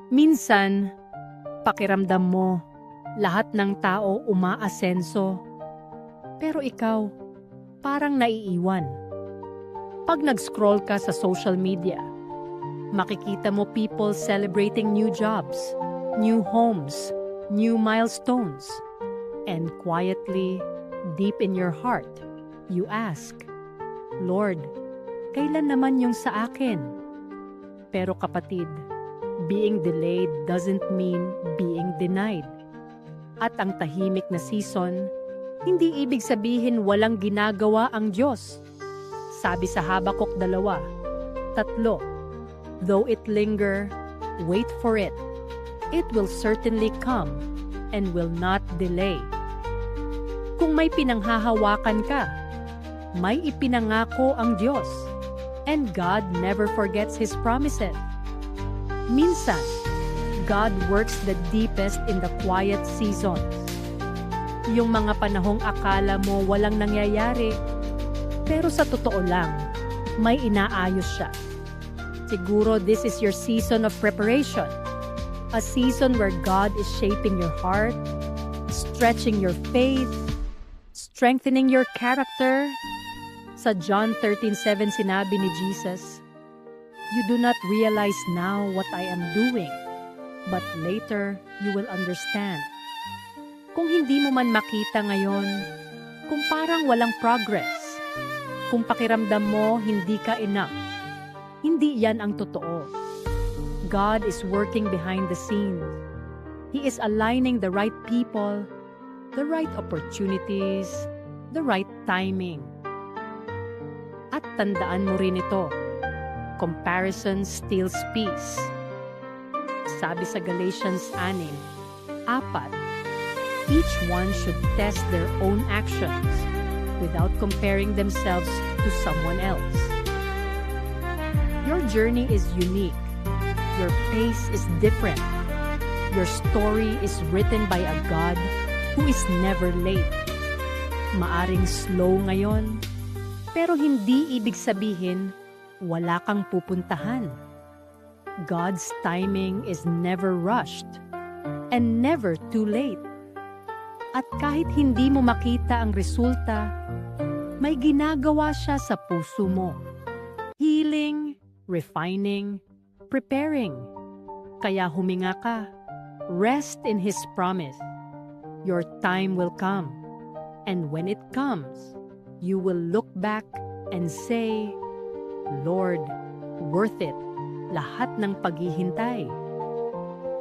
Minsan, pakiramdam mo, lahat ng tao umaasenso. Pero ikaw, parang naiiwan. Pag nag-scroll ka sa social media, makikita mo people celebrating new jobs, new homes, new milestones. And quietly, deep in your heart, you ask, Lord, kailan naman yung sa akin? Pero kapatid, being delayed doesn't mean being denied. At ang tahimik na season, hindi ibig sabihin walang ginagawa ang Diyos. Sabi sa Habakuk 2:3, though it linger, wait for it. It will certainly come and will not delay. Kung may pinanghahawakan ka, may ipinangako ang Diyos, and God never forgets His promises. Minsan, God works the deepest in the quiet seasons. Yung mga panahong akala mo walang nangyayari, pero sa totoo lang, may inaayos siya. Siguro this is your season of preparation. A season where God is shaping your heart, stretching your faith, strengthening your character. Sa John 13:7 sinabi ni Jesus, you do not realize now what I am doing, but later you will understand. Kung hindi mo man makita ngayon, kung parang walang progress, kung pakiramdam mo hindi ka enough, hindi yan ang totoo. God is working behind the scenes. He is aligning the right people, the right opportunities, the right timing. At tandaan mo rin ito, comparison steals peace. Sabi sa Galatians 6:4, each one should test their own actions without comparing themselves to someone else. Your journey is unique. Your pace is different. Your story is written by a God who is never late. Maaring slow ngayon, pero hindi ibig sabihin wala kang pupuntahan. God's timing is never rushed and never too late. At kahit hindi mo makita ang resulta, may ginagawa siya sa puso mo. Healing, refining, preparing. Kaya huminga ka. Rest in His promise. Your time will come. And when it comes, you will look back and say, Lord, worth it. Lahat ng paghihintay.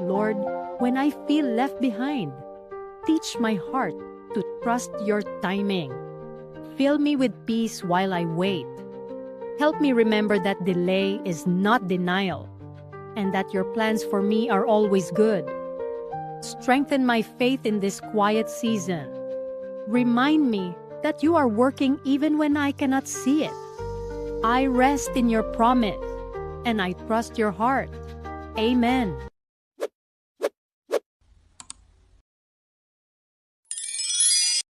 Lord, when I feel left behind, teach my heart to trust your timing. Fill me with peace while I wait. Help me remember that delay is not denial, and that your plans for me are always good. Strengthen my faith in this quiet season. Remind me that you are working even when I cannot see it. I rest in your promise, and I trust your heart. Amen.